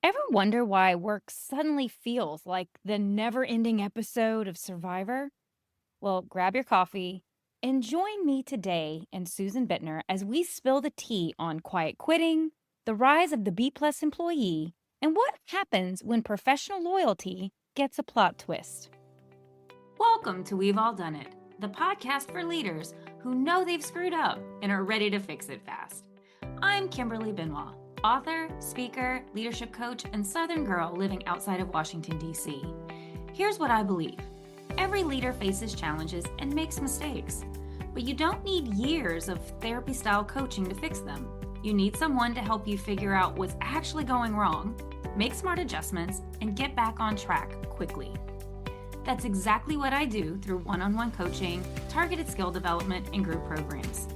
Ever wonder why work suddenly feels like the never ending episode of Survivor? Well, grab your coffee and join me today and Susan Bittner as we spill the tea on quiet quitting, the rise of the B plus employee, and what happens when professional loyalty gets a plot twist. Welcome to We've All Done It, the podcast for leaders who know they've screwed up and are ready to fix it fast. I'm Kimberly Benoit, author, speaker, leadership coach, and Southern girl living outside of Washington, D.C. Here's what I believe. Every leader faces challenges and makes mistakes, but you don't need years of therapy-style coaching to fix them. You need someone to help you figure out what's actually going wrong, make smart adjustments, and get back on track quickly. That's exactly what I do through one-on-one coaching, targeted skill development, and group programs.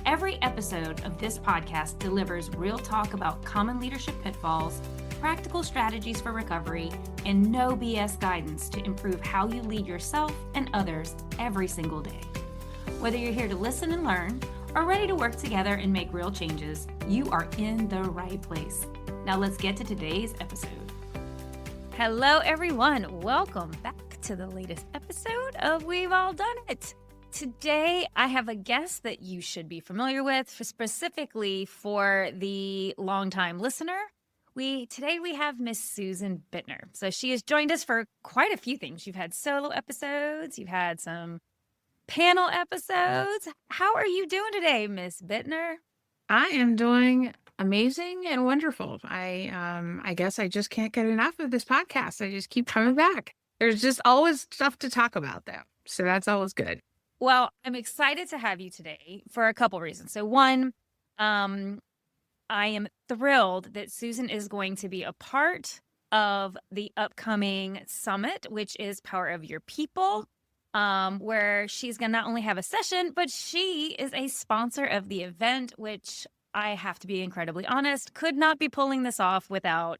Every episode of this podcast delivers real talk about common leadership pitfalls, practical strategies for recovery, and no BS guidance to improve how you lead yourself and others every single day. Whether you're here to listen and learn or ready to work together and make real changes, you are in the right place. Now let's get to today's episode. Hello, everyone. Welcome back to the latest episode of We've All Done It. Today, I have a guest that you should be familiar with, specifically for the longtime listener. Today we have Miss Susan Bittner. So she has joined us for quite a few things. You've had solo episodes, you've had some panel episodes. How are you doing today, Miss Bittner? I am doing amazing and wonderful. I guess I just can't get enough of this podcast. I just keep coming back. There's just always stuff to talk about though. So that's always good. Well, I'm excited to have you today for a couple reasons. So one, I am thrilled that Susan is going to be a part of the upcoming summit, which is Power of Your People, where she's going to not only have a session, but she is a sponsor of the event, which I have to be incredibly honest, could not be pulling this off without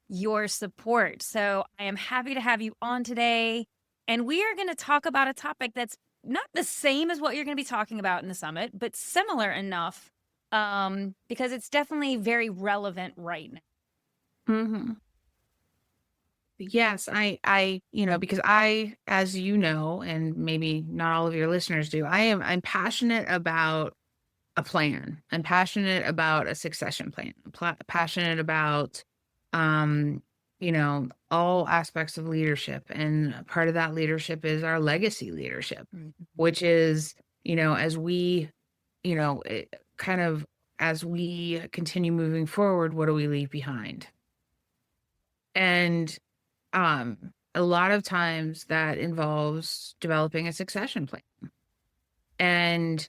your support. So I am happy to have you on today. And we are going to talk about a topic that's not the same as what you're going to be talking about in the summit, but similar enough because it's definitely very relevant right now. Mm-hmm. Yes, because I, as you know, and maybe not all of your listeners do, I'm passionate about a plan. I'm passionate about a succession plan. Passionate about, all aspects of leadership. And part of that leadership is our legacy leadership, which is, as we, as we continue moving forward, what do we leave behind? And a lot of times that involves developing a succession plan. And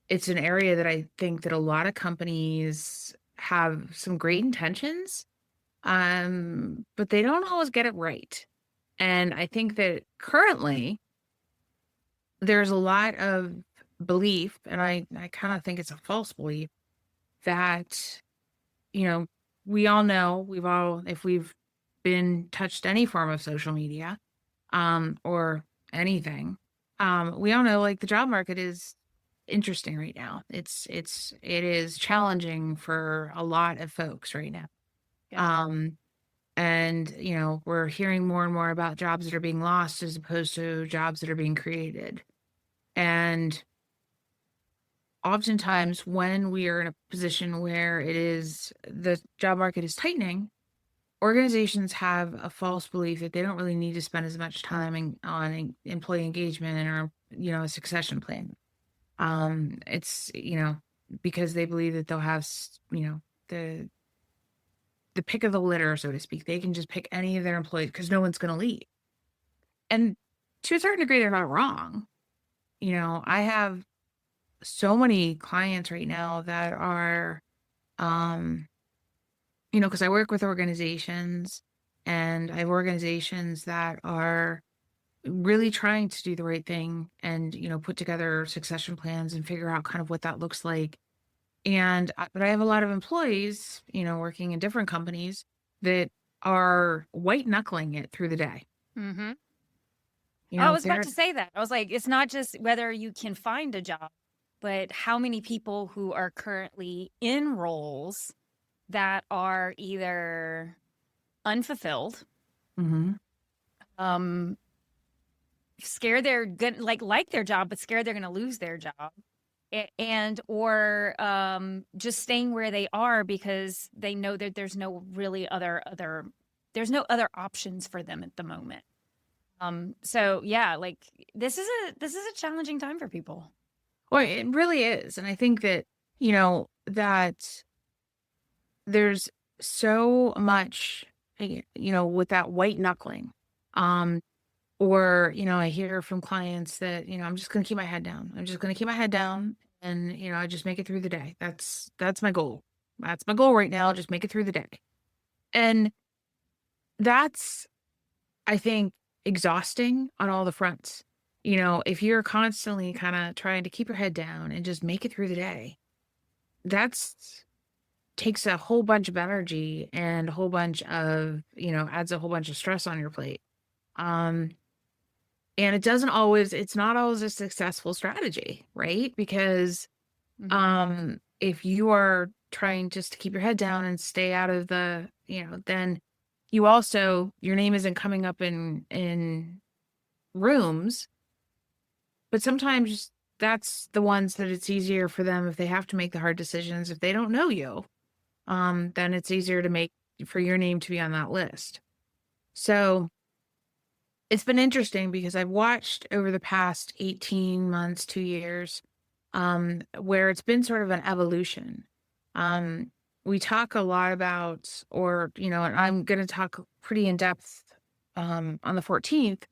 it's an area that I think that a lot of companies have some great intentions, but they don't always get it right. And I think that currently there's a lot of belief, and I kind of think it's a false belief, that, we all know, if we've been touched any form of social media, or anything, we all know like the job market is interesting right now. It is challenging for a lot of folks right now. Yeah. And we're hearing more and more about jobs that are being lost as opposed to jobs that are being created. And oftentimes when we are in a position where the job market is tightening, organizations have a false belief that they don't really need to spend as much time on employee engagement or, a succession plan. It's, because they believe that they'll have, the pick of the litter, so to speak. They can just pick any of their employees because no one's going to leave. And to a certain degree, they're not wrong. I have so many clients right now that are, because I work with organizations, and I have organizations that are really trying to do the right thing and, put together succession plans and figure out kind of what that looks like. But I have a lot of employees, working in different companies that are white knuckling it through the day. Mm-hmm. I was about to say that. I was like, it's not just whether you can find a job, but how many people who are currently in roles that are either unfulfilled, Mhm. um, scared they're gonna like their job, but scared they're gonna lose their job, and or just staying where they are because they know that there's no really other there's no other options for them at the moment. So yeah, like this is a challenging time for people. Well, it really is, and I think that, that there's so much, with that white knuckling, um, or, I hear from clients that, I'm just gonna keep my head down. I'm just gonna keep my head down and, I just make it through the day. That's my goal. That's my goal right now, just make it through the day. And that's, I think, exhausting on all the fronts. If you're constantly kinda trying to keep your head down and just make it through the day, that's takes a whole bunch of energy and a whole bunch of, adds a whole bunch of stress on your plate. Um, and it's not always a successful strategy, right? Because Hmm. if you are trying just to keep your head down and stay out of then you also your name isn't coming up in rooms, but sometimes that's the ones that it's easier for them if they have to make the hard decisions if they don't know you. Then it's easier to make for your name to be on that list. So it's been interesting because I've watched over the past 18 months, 2 years, where it's been sort of an evolution. Um, we talk a lot about, and I'm going to talk pretty in depth on the 14th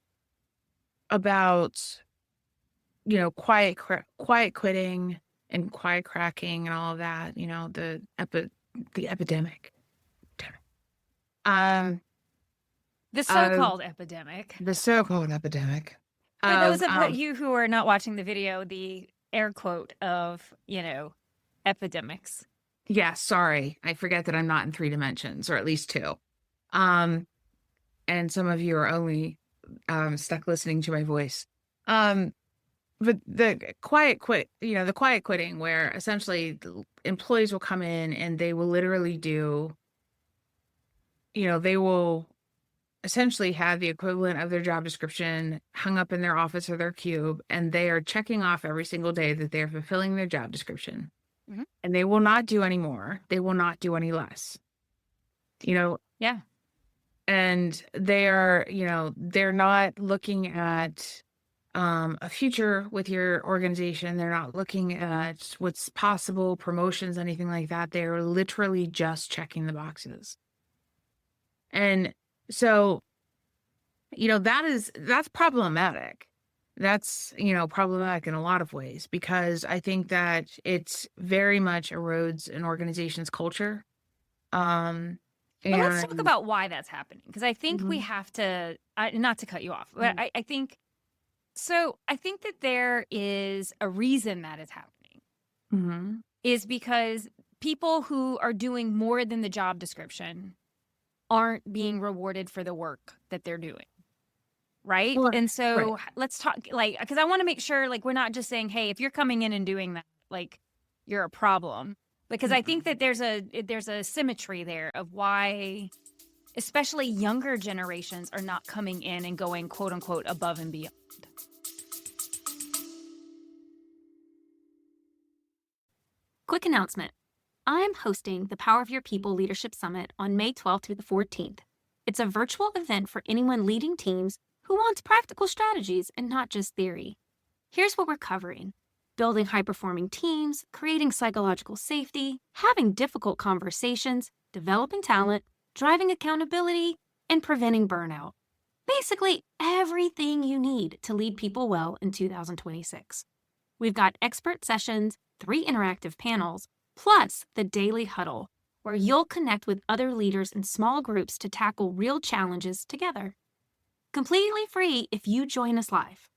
about, quiet quitting and quiet cracking and all of that, the epidemic. Um, The of so-called epidemic. the so-called epidemic For those of, of you who are not watching the video, the air quote of, epidemics. yeah, sorry. I forget that I'm not in 3 dimensions, or at least 2. Um, and some of you are only, stuck listening to my voice. Um, but the quiet quitting where essentially the employees will come in and they will literally they will essentially have the equivalent of their job description hung up in their office or their cube, and they are checking off every single day that they're fulfilling their job description. Hmm. And they will not do any more. They will not do any less. You know, Yeah. and they're not looking at a future with your organization. They're not looking at what's possible, promotions, anything like that. They're literally just checking the boxes. And so, that's problematic. That's, problematic in a lot of ways because I think that it's very much erodes an organization's culture. Um, But let's talk and about why that's happening because I think we Mhm, have to, not to cut you off, but mhm, I think so. I think that there is a reason that is happening mhm. is because people who are doing more than the job description aren't being rewarded for the work that they're doing. Right. Well, And right. so let's talk because I want to make sure we're not just saying, hey, if you're coming in and doing that, you're a problem. Because I think Mm-mm. that there's a symmetry there of why especially younger generations are not coming in and going quote unquote above and beyond. Quick announcement. I'm hosting the Power of Your People Leadership Summit on May 12th through the 14th. It's a virtual event for anyone leading teams who wants practical strategies and not just theory. Here's what we're covering: building high performing teams, creating psychological safety, having difficult conversations, developing talent, driving accountability, and preventing burnout. Basically, everything you need to lead people well in 2026. We've got expert sessions, 3 interactive panels, plus the daily huddle, where you'll connect with other leaders in small groups to tackle real challenges together. Completely free if you join us live.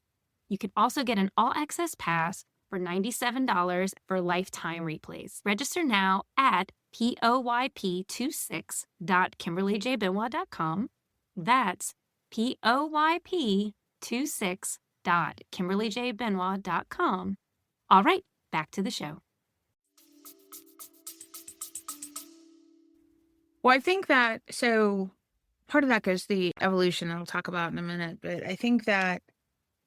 You can also get an all-access pass for $97 for lifetime replays. Register now at poyp26.kimberlyjbenoit.com. That's poyp26.kimberlyjbenoit.com. All right, back to the show. Well, I think that so part of that goes to the evolution that I'll talk about in a minute, but I think that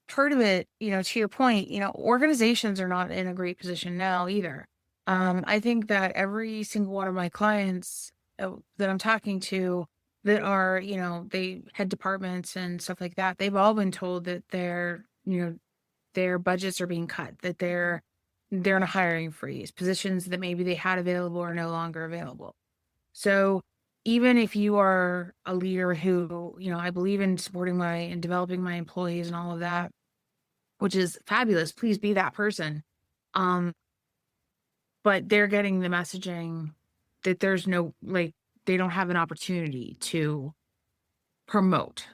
part of it, to your point, organizations are not in a great position now either. I think that every single one of my clients that I'm talking to that are, they head departments and stuff like that, they've all been told that their budgets are being cut, that they're in a hiring freeze. Positions that maybe they had available are no longer available. So even if you are a leader who, I believe in supporting my and developing my employees and all of that, which is fabulous. Please be that person. Um, but they're getting the messaging that there's no like they don't have an opportunity to promote.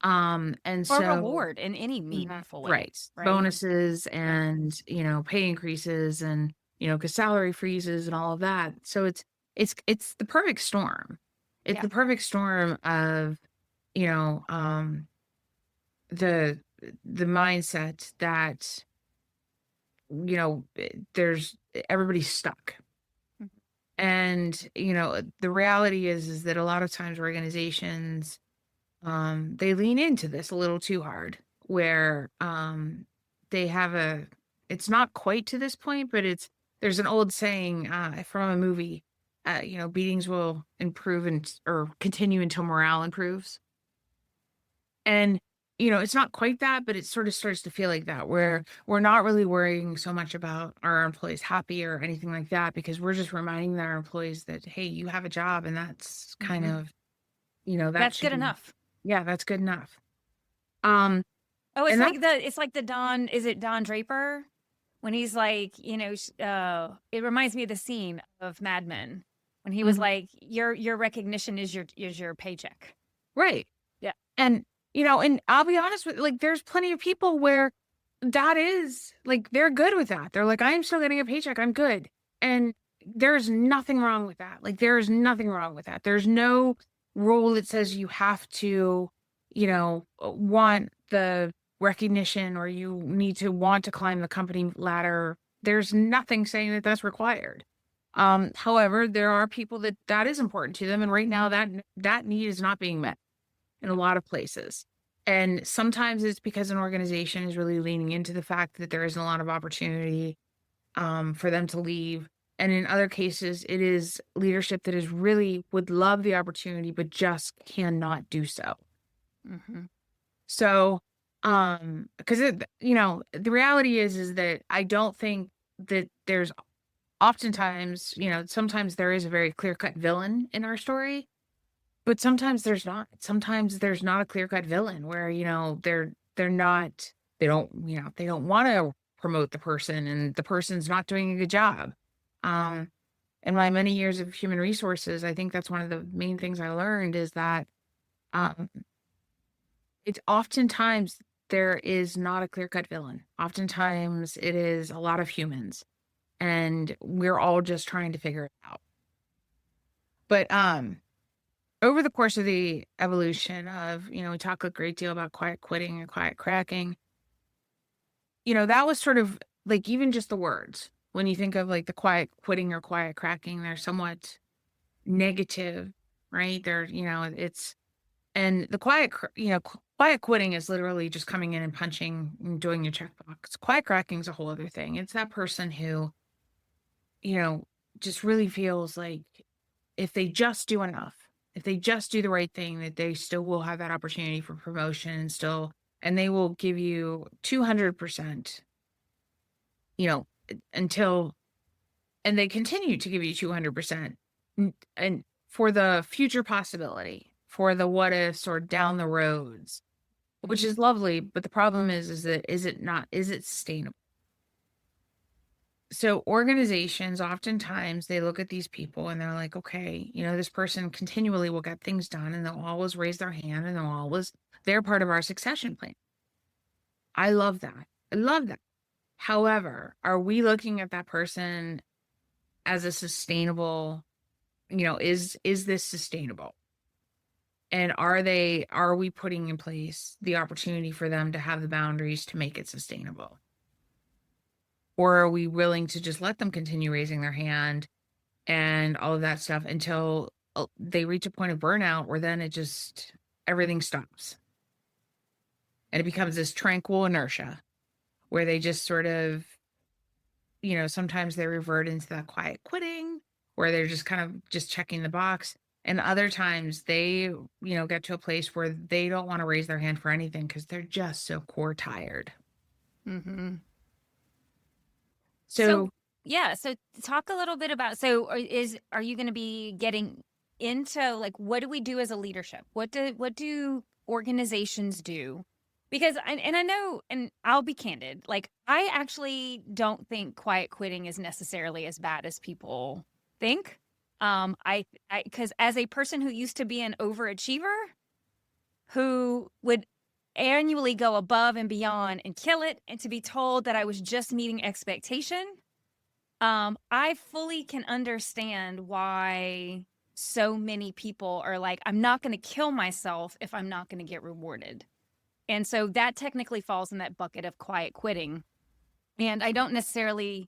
And Or so reward in any Mhm. meaningful way, Right. right? Bonuses Yeah. and, pay increases and, because salary freezes and all of that. So it's the perfect storm. It's Yeah. the perfect storm of, you know, um the the mindset that there's everybody's stuck. Mhm. And, the reality is that a lot of times organizations, they lean into this a little too hard, where, they have it's not quite to this point, but there's an old saying, from a movie, beatings will improve or continue until morale improves. And, it's not quite that, but it sort of starts to feel like that, where we're not really worrying so much about our employees happy or anything like that, because we're just reminding our employees that, hey, you have a job and that's kind Mhm. of, that That's should good be, enough. yeah, that's good enough. Um, Oh, and that's it's like the Don is it Don Draper? When he's like, it reminds me of the scene of Mad Men when he was Mhm. like, your recognition is your paycheck. Right. Yeah. And, and I'll be honest with like, there's plenty of people where that is like, they're good with that. They're like, I am still getting a paycheck. I'm good. And there's nothing wrong with that. Like, there is nothing wrong with that. There's no rule that says you have to, want the recognition or you need to want to climb the company ladder. There's nothing saying that that's required. However, there are people that is important to them. And right now that need is not being met in a lot of places. And sometimes it's because an organization is really leaning into the fact that there isn't a lot of opportunity for them to leave. And in other cases, it is leadership that is really would love the opportunity, but just cannot do so. Mhm. So, because the reality is that I don't think that there's oftentimes, sometimes there is a very clear cut villain in our story. But sometimes there's not. Sometimes there's not a clear-cut villain where, they're not they don't wanna promote the person and the person's not doing a good job. Um, in my many years of human resources, I think that's one of the main things I learned is that, um, it's oftentimes there is not a clear-cut villain. Oftentimes, it is a lot of humans, and we're all just trying to figure it out. But, over the course of the evolution of, we talk a great deal about quiet quitting and quiet cracking. That was sort of like even just the words. When you think of like the quiet quitting or quiet cracking, they're somewhat negative, right? It's and the quiet quitting is literally just coming in and punching and doing your checkbox. Quiet cracking is a whole other thing. It's that person who, you know, just really feels like if they just do enough, if they just do the right thing, that they still will have that opportunity for promotion and still, and they will give you 200%, until, and they continue to give you 200%. And for the future possibility, for the what ifs or down the roads, which is lovely. But the problem is that is it sustainable? So organizations oftentimes they look at these people and they're like, okay, this person continually will get things done and they'll always raise their hand and they're part of our succession plan. I love that. I love that. However, are we looking at that person as a sustainable, is this sustainable? And are we putting in place the opportunity for them to have the boundaries to make it sustainable? Or are we willing to just let them continue raising their hand and all of that stuff until they reach a point of burnout where then everything stops and it becomes this tranquil inertia where they just sort of, sometimes they revert into that quiet quitting where they're just kind of just checking the box. And other times they, get to a place where they don't want to raise their hand for anything because they're just so core tired. Mhm. So, So, yeah, so talk a little bit about, so are you going to be getting into, like, what do we do as a leadership? What do organizations do? Because I know, and I'll be candid, like, I actually don't think quiet quitting is necessarily as bad as people think. I because as a person who used to be an overachiever, who would annually go above and beyond and kill it, and to be told that I was just meeting expectation, I fully can understand why so many people are like, I'm not going to kill myself if I'm not going to get rewarded. And so that technically falls in that bucket of quiet quitting. And I don't necessarily,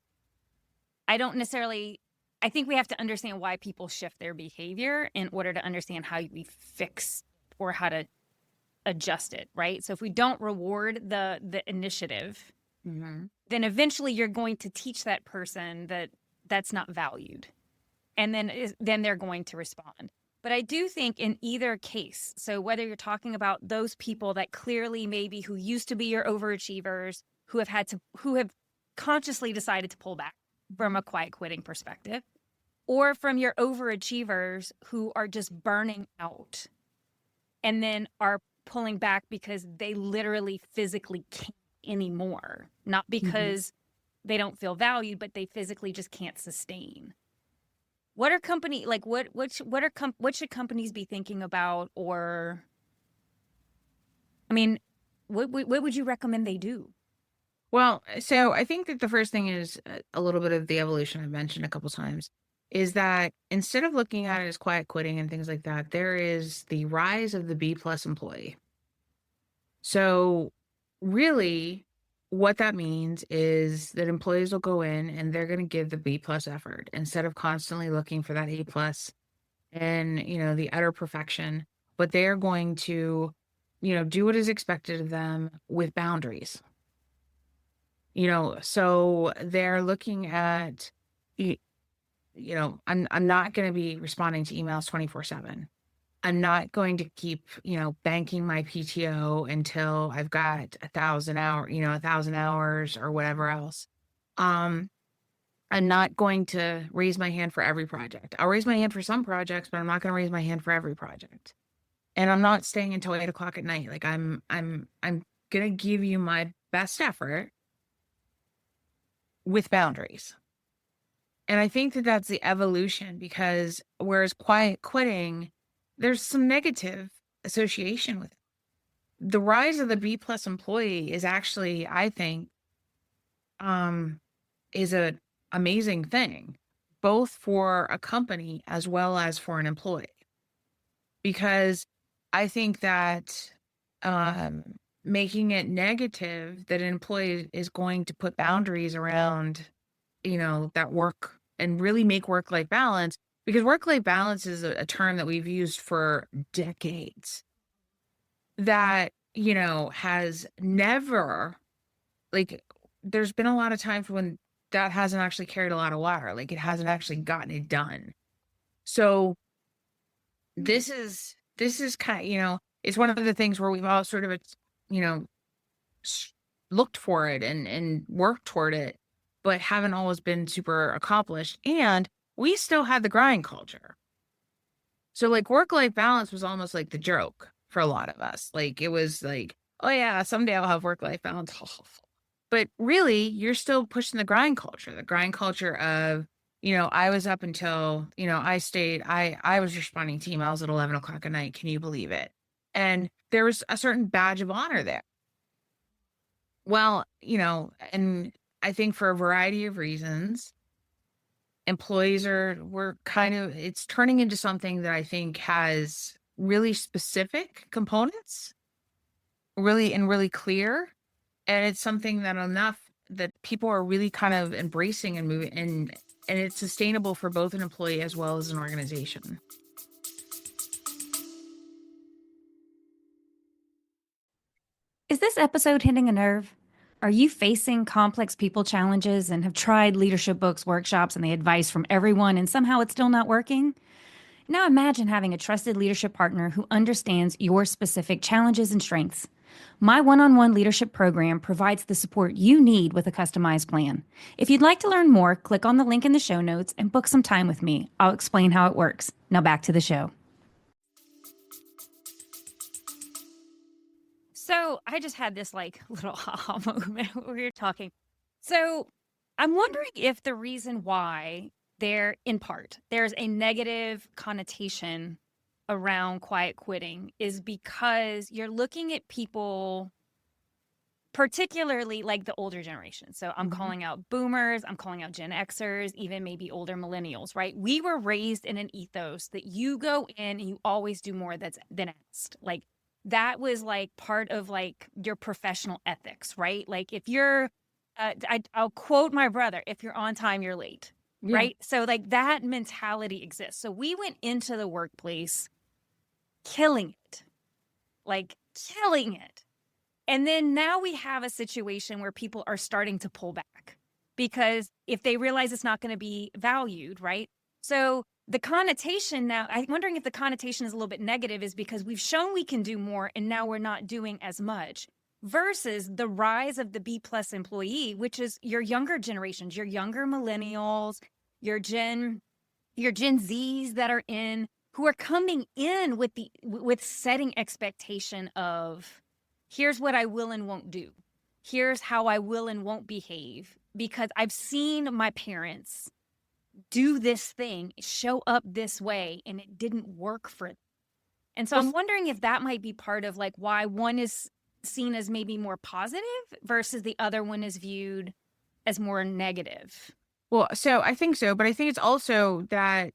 I think we have to understand why people shift their behavior in order to understand how we fix or how to adjust it, right? So if we don't reward the initiative, mhm. then eventually you're going to teach that person that that's not valued, and then they're going to respond. But I do think in either case, so whether you're talking about those people that clearly maybe who used to be your overachievers, who have consciously decided to pull back from a quiet quitting perspective, or from your overachievers who are just burning out and then are pulling back because they literally physically can't anymore, not Mhm. because they don't feel valued, but they physically just can't sustain. What are company like what should companies be thinking about? Or I mean, what would you recommend they do? Well, so I think that the first thing is a little bit of the evolution I've mentioned a couple times is that instead of looking at it as quiet quitting and things like that, there is the rise of the B plus employee. So really what that means is that employees will go in and they're going to give the B plus effort instead of constantly looking for that A plus and, the utter perfection, but they're going to, do what is expected of them with boundaries. So they're looking at, y- I'm not going to be responding to emails 24/7. I'm not going to keep, banking my PTO until I've got 1,000 hours or whatever else. Um, I'm not going to raise my hand for every project. I'll raise my hand for some projects, but I'm not going to raise my hand for every project. And I'm not staying until 8 o'clock at night. Like I'm going to give you my best effort with boundaries. And I think that that's the evolution because whereas quiet quitting, there's some negative association with it. The rise of the B plus employee is actually, I think, um, is a amazing thing, both for a company as well as for an employee. Because I think that um, making it negative that an employee is going to put boundaries around that work and really make work-life balance because work-life balance is a term that we've used for decades that, has never like there's been a lot of times when that hasn't actually carried a lot of water. Like it hasn't actually gotten it done. So this is kind of, it's one of the things where we've all sort of, you know, s- looked for it and worked toward it, but haven't always been super accomplished. And we still had the grind culture. So like work-life balance was almost like the joke for a lot of us. Like it was like, oh yeah, someday I'll have work-life balance. But really, you're still pushing the grind culture of, I was up until, I was responding to emails at 11 o'clock at night. Can you believe it? And there was a certain badge of honor there. Well, and I think for a variety of reasons, we're kind of, it's turning into something that I think has really specific components, really clear. And it's something that enough that people are really kind of embracing and moving and it's sustainable for both an employee as well as an organization. Is this episode hitting a nerve? Are you facing complex people challenges and have tried leadership books, workshops, and the advice from everyone, and somehow it's still not working? Now imagine having a trusted leadership partner who understands your specific challenges and strengths. My one on one leadership program provides the support you need with a customized plan. If you'd like to learn more, click on the link in the show notes and book some time with me. I'll explain how it works. Now back to the show. So I just had this like little aha moment when we were talking. So I'm wondering if the reason why in part, there's a negative connotation around quiet quitting is because you're looking at people, particularly like the older generation. So I'm Mhm. calling out boomers, I'm calling out Gen Xers, even maybe older millennials, right? We were raised in an ethos that you go in and you always do more than asked. Like that was like part of like your professional ethics, right? Like if you're, I'll quote my brother, if you're on time, you're late, Yeah. right? So like that mentality exists. So we went into the workplace killing it, like killing it. And then now we have a situation where people are starting to pull back because if they realize it's not going to be valued, right? So the connotation now, I'm wondering if the connotation is a little bit negative, is because we've shown we can do more and now we're not doing as much versus the rise of the B plus employee, which is your younger generations, your younger millennials, your your Gen Zs that are in who are coming in with with setting expectation of here's what I will and won't do. Here's how I will and won't behave because I've seen my parents do this thing, show up this way, and it didn't work for them. And so Well, I'm wondering if that might be part of like why one is seen as maybe more positive versus the other one is viewed as more negative. so I think so, but I think it's also that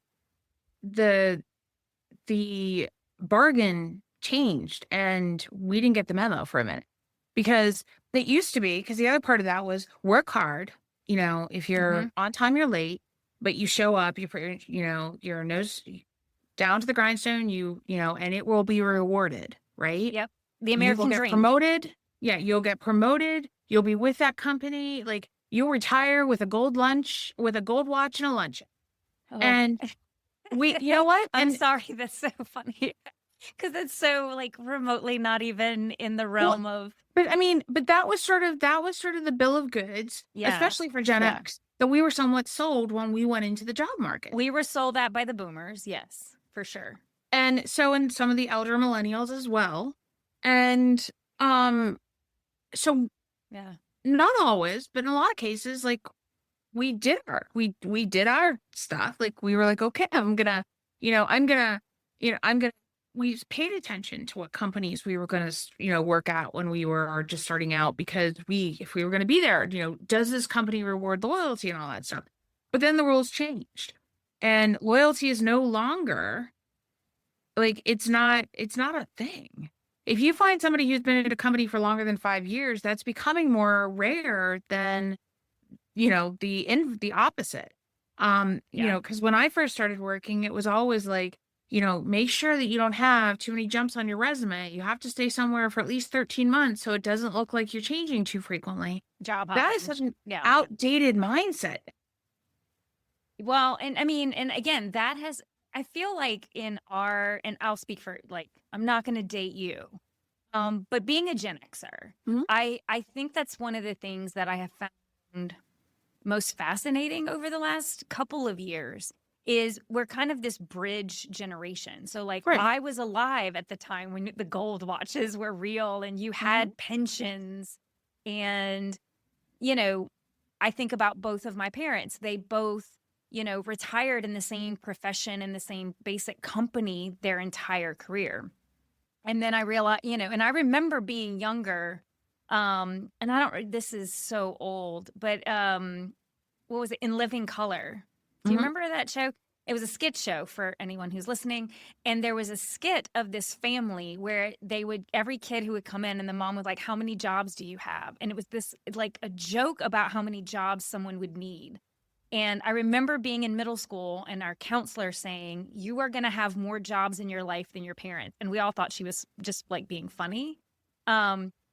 the the bargain changed and we didn't get the memo for a minute because it used to be because the other part of that was work hard. If Mm-hmm. you're on time, you're late, but you show up, you put your nose down to the grindstone, and it will be rewarded, right? Yep. The You will American get dream. promoted. Yeah, you'll get promoted. You'll be with that company. Like you'll retire with a gold lunch, with a gold watch and a lunch. Oh, And you know what? I'm And sorry. That's so funny because it's so like remotely not even in the well, realm of, but I mean, but that was sort of the bill of goods, yeah, especially for Gen yeah. X, that we were somewhat sold when we went into the job market. We were sold that by the boomers. Yes, for sure. And so in some of the elder millennials as well. And um so Yeah. not always, but in a lot of cases, like we did our stuff. Like we were like, okay, I'm gonna we paid attention to what companies we were gonna, work at when we were just starting out because if we were gonna be there, does this company reward loyalty and all that stuff? But then the rules changed. And loyalty is no longer like it's not a thing. If you find somebody who's been at a company for longer than 5 years, that's becoming more rare than the opposite. Yeah. Because when I first started working, it was always like, make sure that you don't have too many jumps on your resume. You have to stay somewhere for at least 13 months so it doesn't look like you're changing too frequently. Job That is hopping. such an Yeah. outdated mindset. Well, and I mean, and again, that has, I feel like in and I'll speak for like, I'm not going to date you. But being a Gen Xer, Mhm. I think that's one of the things that I have found most fascinating over the last couple of years is we're kind of this bridge generation. So like Right. I was alive at the time when the gold watches were real and you Mhm. had pensions and you know, I think about both of my parents. They both, retired in the same profession in the same basic company their entire career. And then I realized, and I remember being younger and I don't this is so old, but what was it? In Living Color. Do you Mhm. remember that show? It was a skit show for anyone who's listening. And there was a skit of this family where every kid who would come in and the mom was like, how many jobs do you have? And it was this like a joke about how many jobs someone would need. And I remember being in middle school and our counselor saying, you are going to have more jobs in your life than your parents. And we all thought she was just like being funny.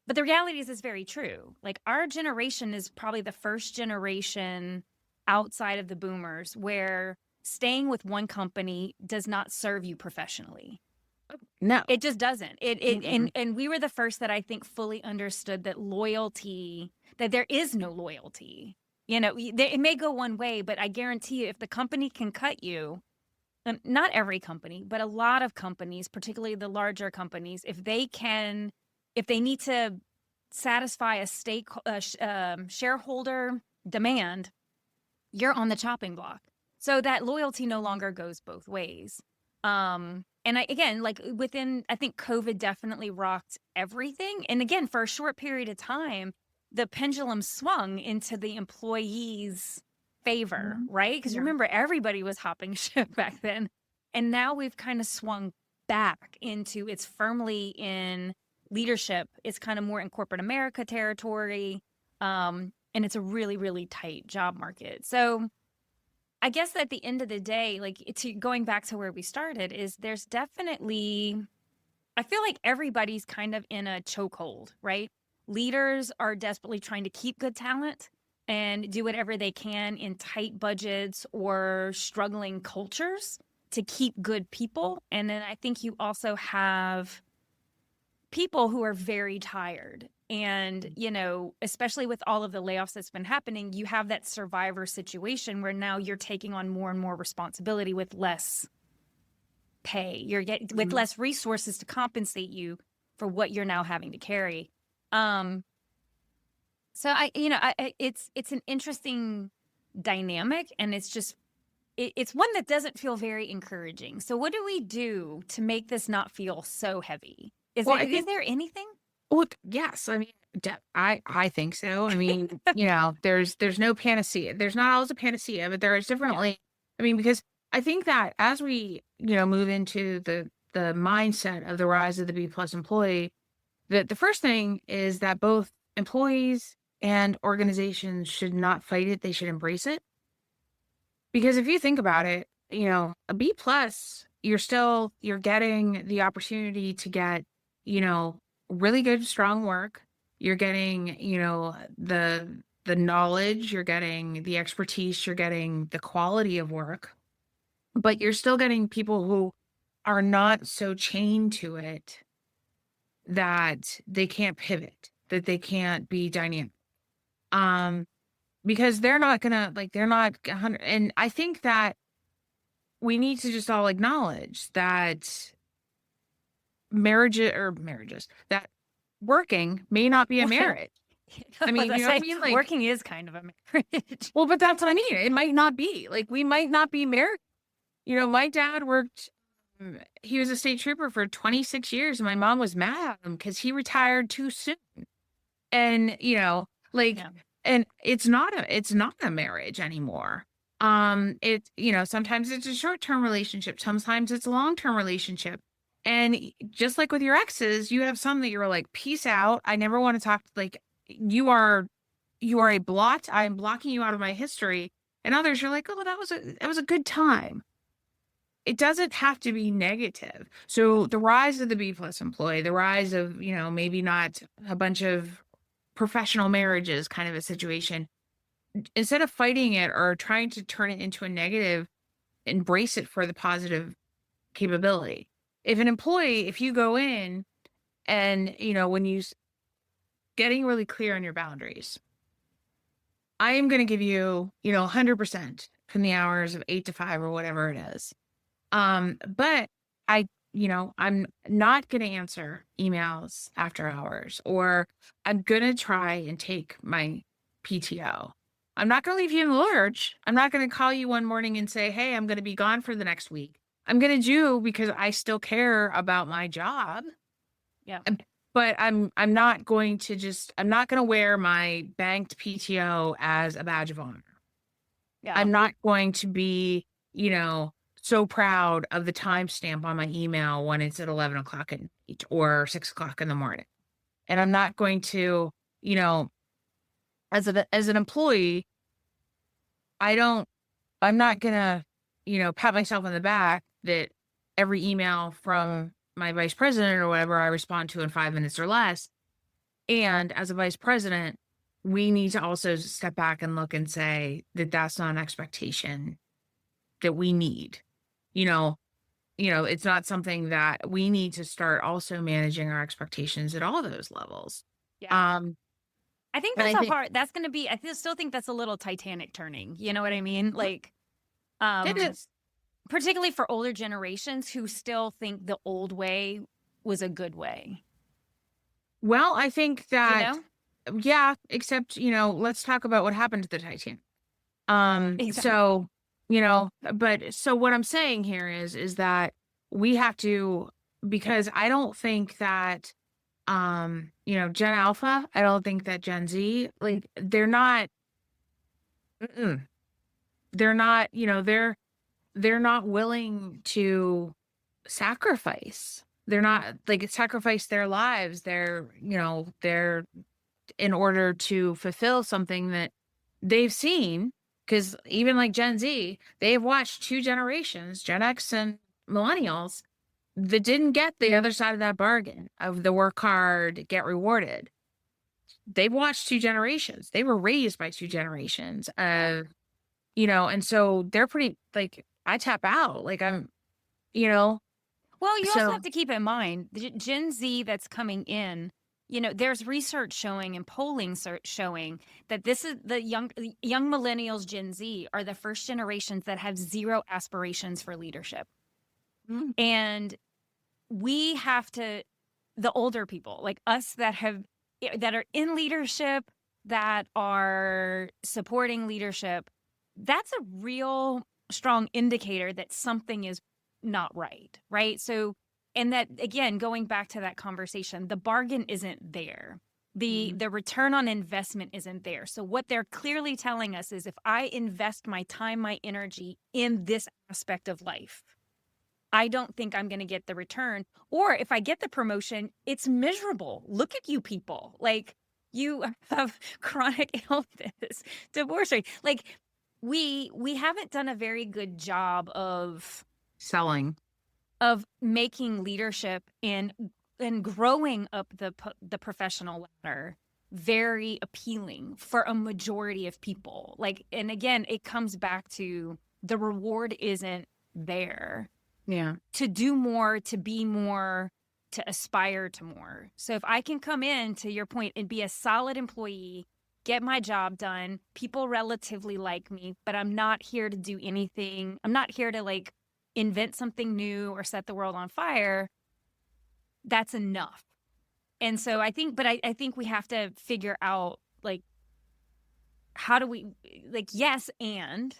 But the reality is it's very true. Like, our generation is probably the first generation outside of the boomers where staying with one company does not serve you professionally. No. It just doesn't. It Mm-mm. and we were the first that I think fully understood that loyalty, that there is no loyalty. It may go one way, but I guarantee you, if the company can cut you, not every company, but a lot of companies, particularly the larger companies, if they need to satisfy a shareholder demand, you're on the chopping block. So that loyalty no longer goes both ways. And again, like I think COVID definitely rocked everything. And again, for a short period of time, the pendulum swung into the employees' favor, Mhm. right? Because Yeah. remember, everybody was hopping ship back then. And now we've kind of swung back into it's firmly in leadership. It's kind of more in corporate America territory. And it's a really, really tight job market. So I guess at the end of the day, like going back to where we started, is there's definitely, I feel like everybody's kind of in a chokehold, right? Leaders are desperately trying to keep good talent and do whatever they can in tight budgets or struggling cultures to keep good people. And then I think you also have people who are very tired. And, especially with all of the layoffs that's been happening, you have that survivor situation where now you're taking on more and more responsibility with less pay. You're getting with Mhm. less resources to compensate you for what you're now having to carry. Um, so it's an interesting dynamic, and it's one that doesn't feel very encouraging. So what do we do to make this not feel so heavy? Well, I Is think there anything? well, yes, I mean, I think so. I mean, there's no panacea. There's not always a panacea, but there is Yeah. definitely. I mean, because I think that as we move into the mindset of the rise of the B plus employee, the first thing is that both employees and organizations should not fight it. They should embrace it. Because if you think about it, a B plus, you're getting the opportunity to get, you know, really good, strong work. You're getting, the knowledge, you're getting the expertise, you're getting the quality of work, but you're still getting people who are not so chained to it that they can't pivot, that they can't be dynamic. Um, because they're not gonna like they're not 100, and I think that we need to just all acknowledge that marriages that working may not be a marriage. I As mean, I you know what I say, mean? Like, working is kind of a marriage. well, but that's what I mean. It might not be. Like, we might not be married. My dad worked, he was a state trooper for 26 years, and my mom was mad at him because he retired too soon. And, like, Yeah. and it's not a marriage anymore. Sometimes it's a short-term relationship, sometimes it's a long-term relationship. And just like with your exes, you have some that you're like, peace out. I never want to talk, like, you are a blot. I'm blocking you out of my history. And others, you're like, oh, that was a good time. It doesn't have to be negative. So the rise of the B plus employee, the rise of, maybe not a bunch of professional marriages kind of a situation, instead of fighting it or trying to turn it into a negative, embrace it for the positive capability. If you go in and, when getting really clear on your boundaries, I am going to give you, 100% from the hours of 8 to 5 or whatever it is. But I'm not going to answer emails after hours, or I'm going to try and take my PTO. I'm not going to leave you in the lurch. I'm not going to call you one morning and say, hey, I'm going to be gone for the next week. I'm going to do because I still care about my job. Yeah. Um, But I'm not going to wear my banked PTO as a badge of honor. Yeah. I'm not going to be, you know, so proud of the timestamp on my email when it's at 11 o'clock at night or 6 o'clock in the morning. And I'm not going to, you know, as an employee, I don't, I'm not gonna, pat myself on the back that every email from my vice president or whatever I respond to in 5 minutes or less. And as a vice president, we need to also step back and look and say that that's not an expectation that we need. You know, it's not something that we need to start also managing our expectations at all those levels. Yeah. Um, I think and that's I a think part that's gonna be still think that's a little Titanic turning, you know what I mean? Like, it um, is. particularly for older generations who still think the old way was a good way, Well, I think you that, know? yeah, except, let's talk about what happened to the Titanic. Exactly. So, but so what I'm saying here is that we have to, because I don't think that, Gen Alpha, I don't think that Gen Z, like, mm-mm, they're not, they're not willing to sacrifice. They're not like sacrifice their lives. They're in order to fulfill something that they've seen. Because even like Gen Z, they've watched two generations, Gen X and millennials, that didn't get the other side of that bargain of the work hard, get rewarded. They've watched two generations. They were raised by two generations. And so they're pretty like I tap out. Like you know, Well, you also so have to keep in mind the Gen Z that's coming in. There's research showing and polling showing that this is the young millennials, Gen Z, are the first generations that have zero aspirations for leadership. mm, And we have to, the older people like us that are in leadership, that are supporting leadership, that's a real strong indicator that something is not right? So, and that again, going back to that conversation, the bargain isn't there. mm, The return on investment isn't there. So what they're clearly telling us is if I invest my time, my energy in this aspect of life, I don't think I'm going to get the return. Or if I get the promotion, it's miserable. Look at you people. Like, you have chronic illness, divorce rate. Like, we haven't done a very good job selling. of making leadership and growing up the professional ladder very appealing for a majority of people. Like, and again, it comes back to the reward isn't there Yeah. to do more, to be more, to aspire to more. So if I can come in, to your point, and be a solid employee, get my job done, people relatively like me, but I'm not here to do anything. I'm not here to like invent something new or set the world on fire. That's enough. And so I think we have to figure out like, how do we, like, yes, and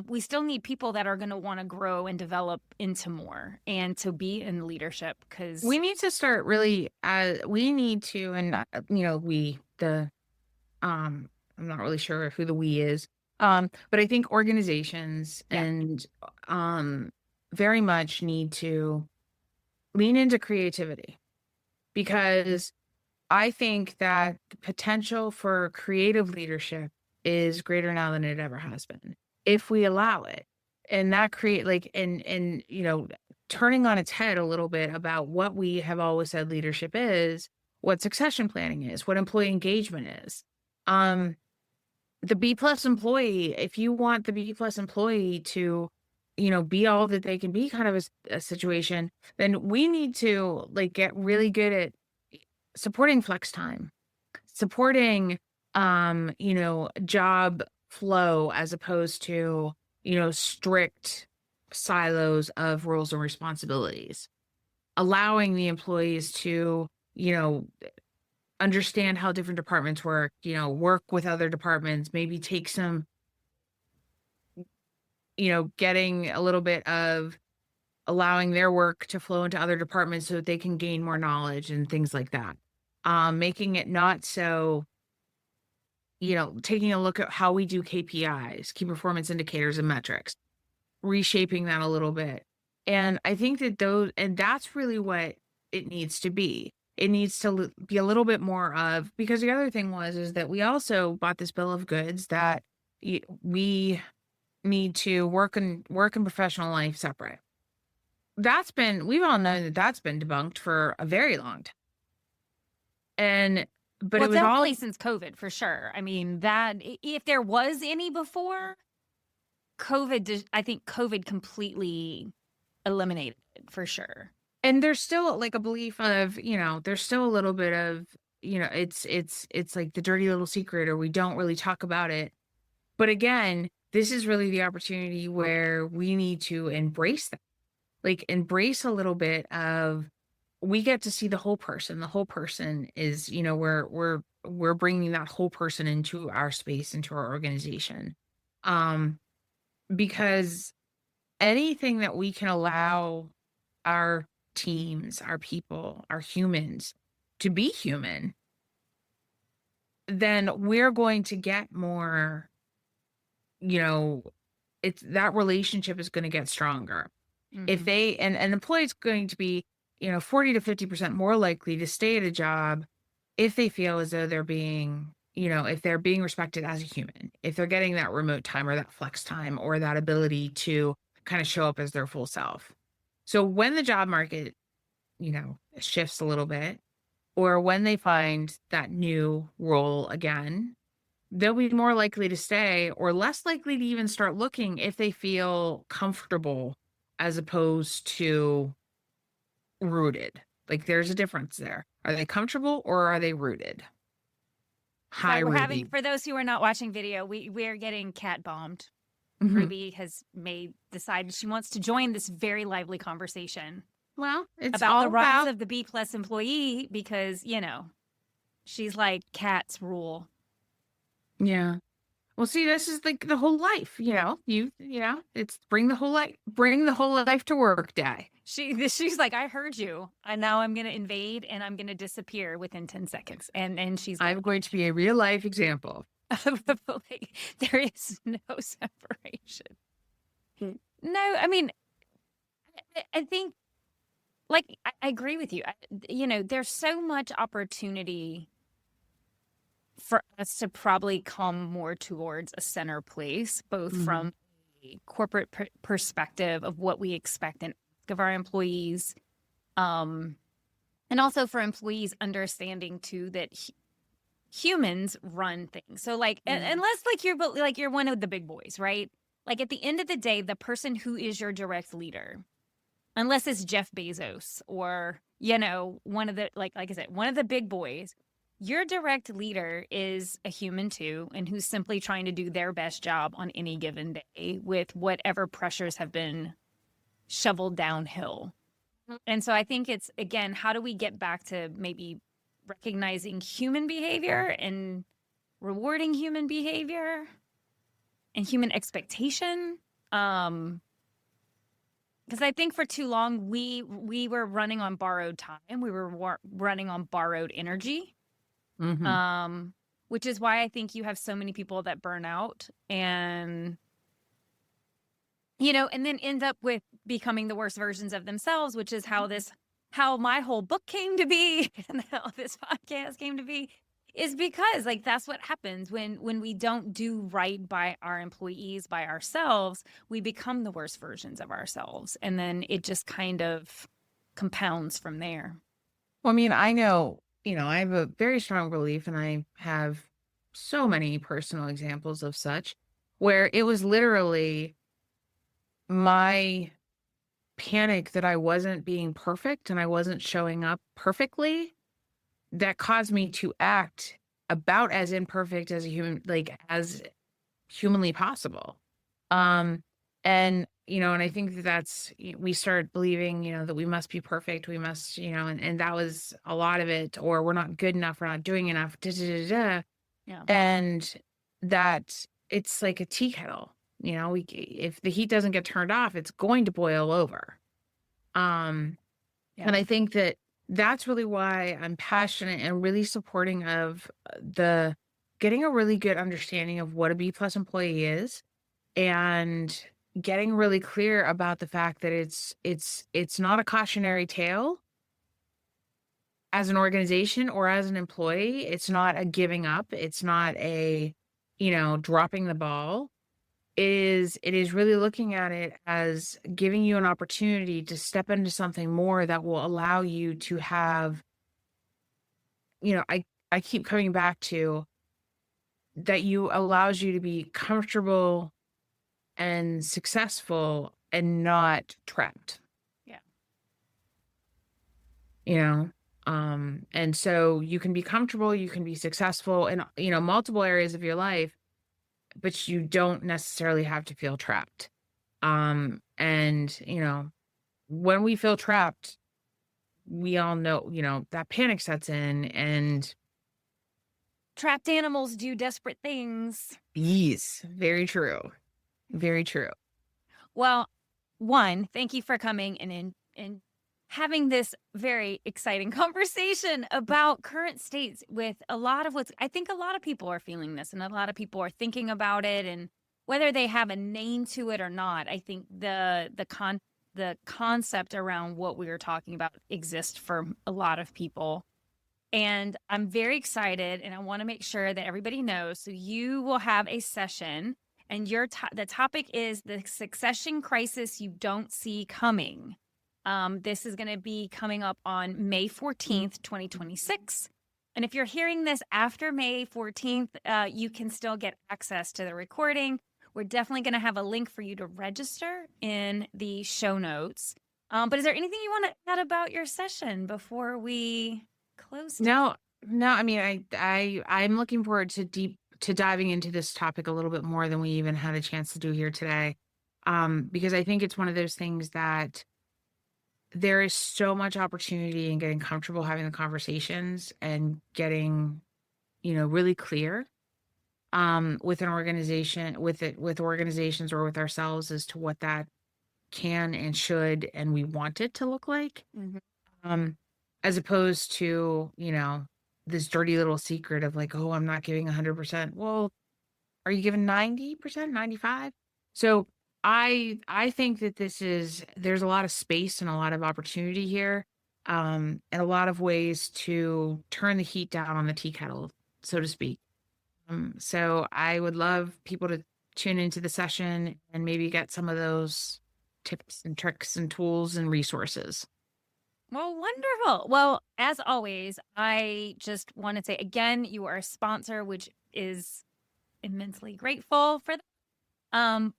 we still need people that are going to want to grow and develop into more and to be in leadership We because, need to start really, we need to, and, um, I'm not really sure who the we is. But I think organizations yeah, and, very much need to lean into creativity because I think that the potential for creative leadership is greater now than it ever has been if we allow it. And that create like and turning on its head a little bit about what we have always said leadership is, what succession planning is, what employee engagement is. Um the B plus employee, if you want the B plus employee to, be all that they can be kind of a situation, then we need to like get really good at supporting flex time, supporting, job flow as opposed to, strict silos of roles and responsibilities, allowing the employees to, understand how different departments work, work with other departments, maybe take some, getting a little bit of allowing their work to flow into other departments so that they can gain more knowledge and things like that. Making it not so, taking a look at how we do KPIs, key performance indicators and metrics, reshaping that a little bit. And I think that and that's really what it needs to be. It needs to be a little bit more of, because the other thing is that we also bought this bill of goods that we need to work and professional life separate. We've all known that that's been debunked for a very long time. And but Well, it was all definitely since COVID, for sure. I mean, that if there was any before, I think COVID completely eliminated it for sure. and there's still like a belief of, there's still a little bit of, it's like the dirty little secret or we don't really talk about it. But again, this is really the opportunity where we need to embrace that. Like embrace a little bit of we get to see the whole person. The whole person is, we're bringing that whole person into our space, into our organization. Um because anything that we can allow our teams, our people, our humans to be human, then we're going to get more, you know, it's that relationship is going to get stronger. If Mhm. they and an employee's going to be, 40 to 50% more likely to stay at a job if they feel as though they're being, if they're being respected as a human, if they're getting that remote time or that flex time or that ability to kind of show up as their full self. So when the job market, shifts a little bit, or when they find that new role again, they'll be more likely to stay or less likely to even start looking if they feel comfortable as opposed to rooted. Like there's a difference there. Are they comfortable or are they rooted? Hi, Sorry, we're having Ruby. for those who are not watching video, we're getting cat bombed. Mhm. Ruby has decided she wants to join this very lively conversation Well, it's about the all rise about of the B plus employee because, she's like cats rule. yeah. Well, see, this is like the whole life, it's bring the whole life to work day. She's like, I heard you, and now I'm gonna invade and I'm gonna disappear within 10 seconds. And she's I'm gone. going to be a real life example. Like, there is no separation. No, I mean, I think like I agree with you. There's so much opportunity for us to probably come more towards a center place, both Mhm. from a corporate perspective of what we expect and ask of our employees, um, and also for employees understanding too that humans run things. So like, Mhm. unless like you're one of the big boys, right? Like at the end of the day, the person who is your direct leader, unless it's Jeff Bezos or, one of the, like I said, one of the big boys, your direct leader is a human too, and who's simply trying to do their best job on any given day with whatever pressures have been shoveled downhill. And so I think it's, again, how do we get back to maybe recognizing human behavior and rewarding human behavior and human expectation? Because I think for too long we were running on borrowed time. We were running on borrowed energy, Mhm. um, which is why I think you have so many people that burn out and and then end up with becoming the worst versions of themselves, which is how my whole book came to be and how this podcast came to be is because like that's what happens when we don't do right by our employees, by ourselves, we become the worst versions of ourselves and then it just kind of compounds from there. Well, I mean, I know, I have a very strong belief, and I have so many personal examples of such where it was literally my panic that I wasn't being perfect and I wasn't showing up perfectly that caused me to act about as imperfect as a human, like as humanly possible. Um, and I think that we start believing, that we must be perfect. We must, and that was a lot of it, or we're not good enough. We're not doing enough. Da, da, da, da. Yeah. And that it's like a tea kettle, if the heat doesn't get turned off, it's going to boil over. Um, Yeah. and I think that that's really why I'm passionate and really supporting of the getting a really good understanding of what a B plus employee is and getting really clear about the fact that it's not a cautionary tale as an organization or as an employee. It's not a giving up. It's not a, dropping the ball. It is really looking at it as giving you an opportunity to step into something more that will allow you to have I keep coming back to that you allows you to be comfortable and successful and not trapped, Yeah. you know? And so you can be comfortable, you can be successful in, multiple areas of your life, but you don't necessarily have to feel trapped. And, when we feel trapped, we all know, that panic sets in and Trapped animals do desperate things. yes, very true. Very true. Well, one, thank you for coming and having this very exciting conversation about current states with a lot of what's I think a lot of people are feeling this and a lot of people are thinking about it and whether they have a name to it or not, I think the concept around what we were talking about exists for a lot of people. And I'm very excited and I want to make sure that everybody knows. So you will have a session and the topic is the succession crisis you don't see coming. This is going to be coming up on May 14th, 2026. And if you're hearing this after May 14th, you can still get access to the recording. We're definitely going to have a link for you to register in the show notes. But is there anything you want to add about your session before we close? No, no, I mean, I'm looking forward to diving into this topic a little bit more than we even had a chance to do here today. Because I think it's one of those things that there is so much opportunity in getting comfortable having the conversations and getting, really clear with an organization, with organizations or with ourselves as to what that can and should and we want it to look like. Mhm. Um, as opposed to, this dirty little secret of like, oh, I'm not giving 100%. Well, are you giving 90%, 95? So I think that there's a lot of space and a lot of opportunity here. And a lot of ways to turn the heat down on the tea kettle, so to speak. So I would love people to tune into the session and maybe get some of those tips and tricks and tools and resources. Well, wonderful. Well, as always, I just want to say again, you are a sponsor, which is immensely grateful for that.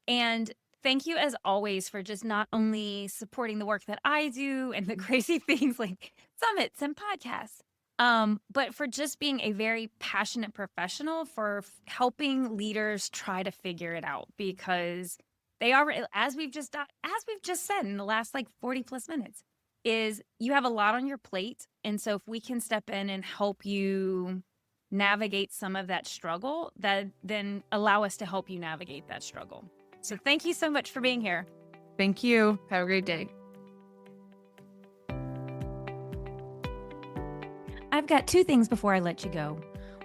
And thank you as always for just not only supporting the work that I do and the crazy things like summits and podcasts, but for just being a very passionate professional for helping leaders try to figure it out because they are, as we've just said in the last like 40 plus minutes, is you have a lot on your plate. And so if we can step in and help you navigate some of that struggle, that then allow us to help you navigate that struggle. So thank you so much for being here. Thank you. Have a great day. I've got two things before I let you go.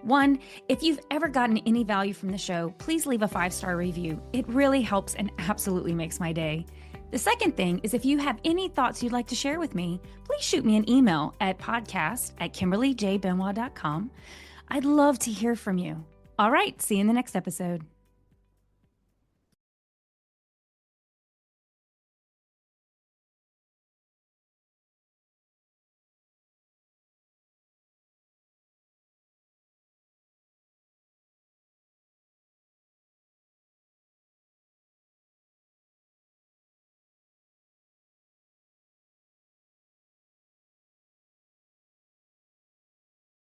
One, if you've ever gotten any value from the show, please leave a 5-star review. It really helps and absolutely makes my day. The second thing is if you have any thoughts you'd like to share with me, please shoot me an email at podcast@KimberlyJBenoit.com. I'd love to hear from you. All right, see you in the next episode.